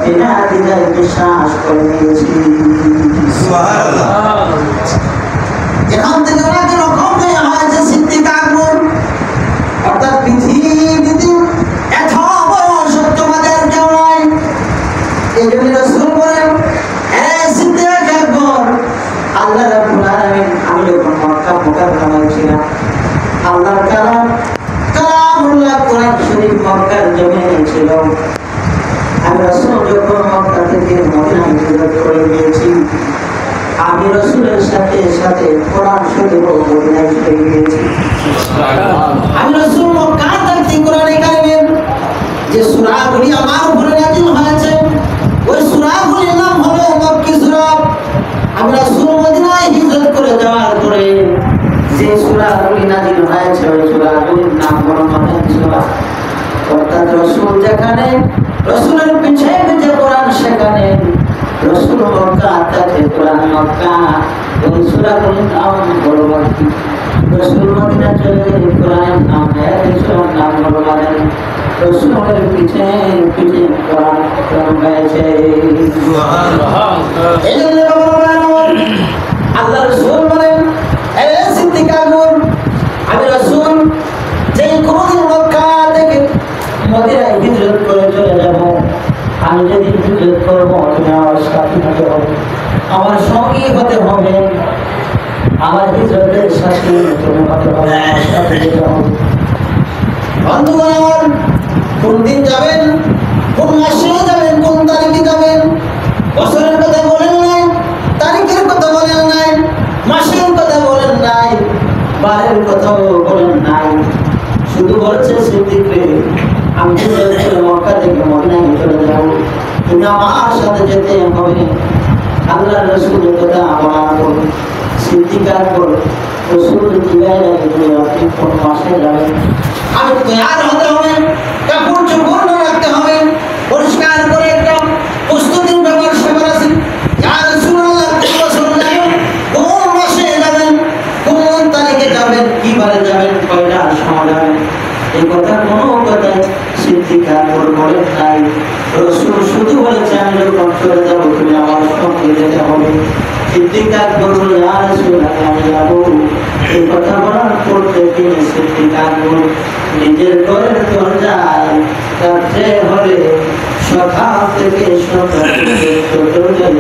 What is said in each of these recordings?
বিনা দ্বিধায় বিশ্বাস করে নিয়েছি। এখান থেকে ওরা যেরকম হয়েছে সিদ্দিক আকবর, অর্থাৎ পৃথিবীতে এত বড় সত্যবাদের কেউ নয়। এই জন্য রাসূল বলেন, হে সিদ্দিক আকবর, আল্লাহ রাব্বুল আলামিন, আমি যখন মক্কা মুকাররমায় ছিলাম, আল্লাহর কালামুল্লাহ কোরআন শরীফ মক্কার জমিনে ছিল। আমি রাসূল যখন মক্কা থেকে মদিনায় হিজরত করে গিয়েছি, আমি রাসূলের সাথে সাথে কোরআন শরীফ মদিনায় চলে গিয়েছি। আমি রাসূল মক্কা থেকে কোরআনে কারিমের যে সূরাগুলি আমার উপরে নাযিল হয়েছে, ওই সূরাগুলির নাম হলো মক্কি সূরা। আমি রাসূল মদিনায় হিজরত করে যাওয়ার পরে যে সূরাগুলি নাযিল হয়েছে, ওই সূরাগুলির নাম হলো মক্কি সূরা। অর্থাৎ রাসূল যেখানে রাসূলের পিছে পিছে কোরআন শেখানে, রাসূল মক্কা থেকে কোরআন মক্কা, ওই সূরাগুলির নাম হলো মক্কি। রাসূল মদিনা চলে গেলে কোরআনের নাম সূরার নাম হলো মাদানী। রাসূলের পিছে পিছে কোরআন হয়েছে। এই জন্য আল্লাহ রাসূল বলেন, হে সিদ্দিক আকবর, আমি রাসূল যেই কোনদিন মক্কা থেকে মদিনায় হিজরত করে চলে যাব, আমি যদি হিজরত করবো তুমি আমার সাথী হতে হবে, আমার সঙ্গী হতে হবে, আমার হিজরতের সাথী তুমি হতে হবে, আমার সাথে যেতে হবে। বন্ধুগণ আমার, কোন দিন যাবেন, কোন মাসে যাবেন, কোন তারিখে যাবেন, বছরের কথা বলেন নাই, তারিখের কথা বলেন নাই, মাসের কথা বলেন নাই, বারের কথাও বলেন নাই, শুধু বলছে সিদ্দিক রে, আমি মক্কা থেকে মদিনায় চলে যাব, তুমি আমার সাথে যেতে হবে। আল্লাহ রাসূলের কথা আমার বলে সিদ্দিক আকবর রাসূল জিজ্ঞাসা করে, আপনি কোন মাসে যাবেন? আমি তৈয়ার হতে হবে, কাপড় চোপড় রাখতে হবে, পরিষ্কার করে একটা প্রস্তুতির ব্যাপার সেবার আছে। ইয়া রাসূলুল্লাহ, কোন বছর যাবেন, কোন মাসে যাবেন, কোন তারিখে যাবেন, কি বারে যাবেন, কয়টার সময় যাবেন, এই কথা কোনো কথা সিদ্দিক আকবর বলেন নাই। রাসূল শুধু বলেছে, আমি যখন চলে যাব তুমি আমার সঙ্গে যেতে হবে। সিদ্দিক আকবর বলে, ইয়া রাসূলুল্লাহ, আমি যাব। এই কথা বলার পর থেকে সিদ্দিক আকবর নিজের ঘরের দরজায় রাত্রে হলে সকাল থেকে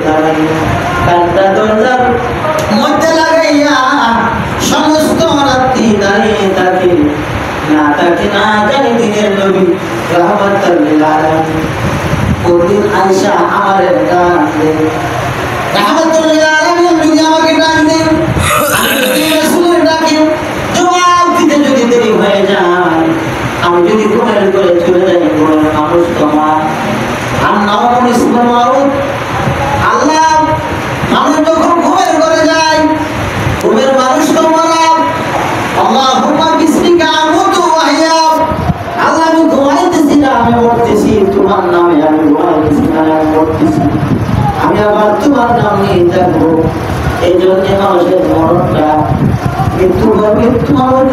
দাঁড়াই, কানটা দরজার মধ্যে লাগাইয়া সমস্ত রাত্রি দাঁড়িয়ে থাকি, না তাকে না জানি দিনের নবী রাহমাতুল লিল আলামিন ওদিন আয়েশা আমার ডাক দেন, রাহমাতুল লিল আলামিন যদি আমাকে ডাক দেন, আমি রাসূলের ডাকে জবাব দিতে যদি দেরি হয়ে যায়, আমি যদি ঘুমের করে চলে যাই, ঘুমের মানুষ তোমার আর নাম ইসলাম মারুফ। আল্লাহ, মানুষ যখন ঘুমের করে যায়, ঘুমের মানুষ তোমার আল্লাহুম্মা বিসমিকা আমুতু ওয়া আহইয়া, আল্লাহ আমি ঘুমাইতেছি না, আমি মরতেছি, তোমার নামে আমি ঘুমাইতেছি না, আমি মরতেছি, আমি আবার তোমার নাম নিয়ে থাকবো। এই জন্য মানুষের মরণটা মৃত্যু আমার